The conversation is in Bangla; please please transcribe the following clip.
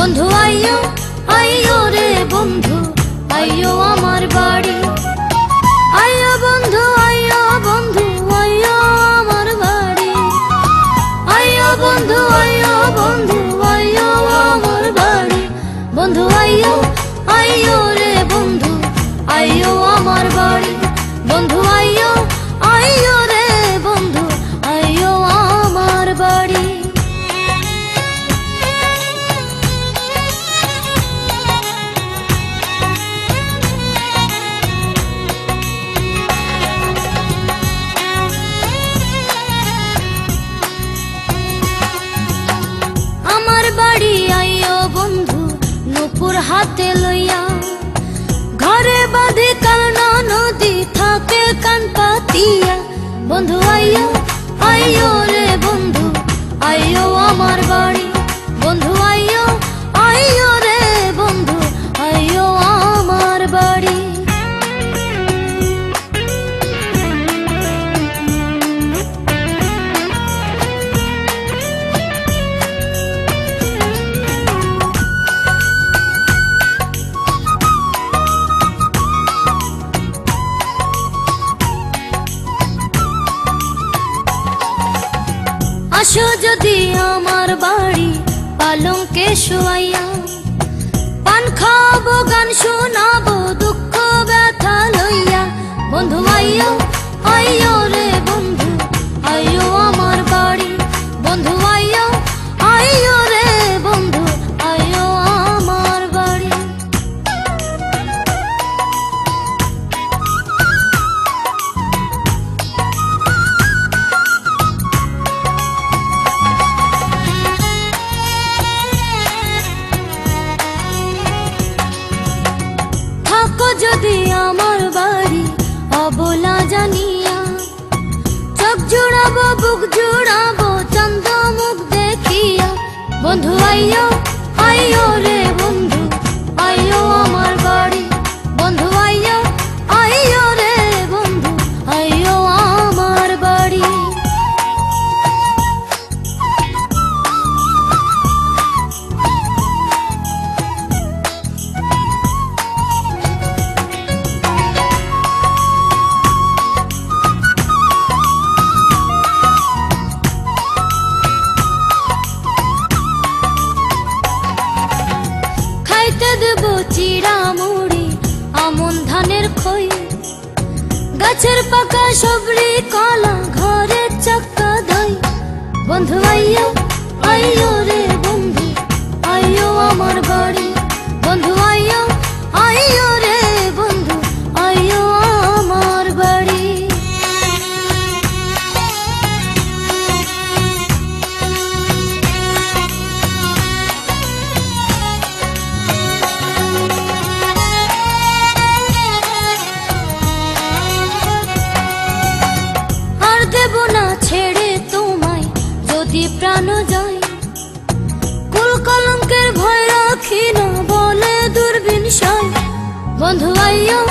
বন্ধু আইয়ো আইয়ো রে বন্ধু আইয়ো আমার বাড়ি। আইয়ো বন্ধু আইয়ো বন্ধু আইয়ো আমার বাড়ি। আইয়ো বন্ধু আইয়ো বন্ধু আইয়ো আমার বাড়ি। বন্ধু আইয়ো আইয়ো রে বন্ধু আইয়ো আমার বাড়ি। বন্ধু আইয়ো আইয়ো রে বন্ধু আইয়ো আমার বাড়ি। আমার বাড়ি আইয়ো বন্ধু নুপুর হাতে লইয়া। ঘরে বাঁধে কান্না নদী থাকে কান পাতিয়া। বন্ধু আইয়ো আইয়ো রে বন্ধু আইয়ো আমার বাড়ি। বন্ধু আইয়ো আইয়ো রে বন্ধু আইয়ো আমার বাড়ি। আসো যদি আমার বাড়ি পালঙ্কে শোয়াইয়া। পান খাবো গান শোনাবো দুঃখ ব্যথা লইয়া। বন্ধু আইয়ো আইয়ো রে বন্ধু আইয়ো আমার বাড়ি। বন্ধু আইয়ো আইয়ো রে বন্ধু আইয়ো আমার বাড়ি। থাকো যদি আমার বাড়ি অবলা জানিয়া। চোখ জুড়াবো বুক জুড়াবো চন্দ মুখ দেখিয়া। বন্ধু আইয়ো আইয়ো রে বন্ধু আইয়ো আমার বাড়ি। বন্ধু আইয়ো আইয়ো রে বন্ধু আইয়ো আমার বাড়ি। খাইতে দেব চিড়া মুড়ি আমন ধানের খই। গাছের পাকা সবরি কলা ঘরের চাক্কা দই। বন্ধু আইয়ো আইয়ো রে বন্ধু আইয়ো আমার বাড়ি। বন্ধু আইয়ো আইয়ো রে বন্ধু আইয়ো আমার বাড়ি। আর দেব না ছেড়ে তোমায় যদি প্রাণ যায়। কুল কলঙ্কের ভয় রাখি না বলে দূরবীন সায়। বন্ধু আইয়ো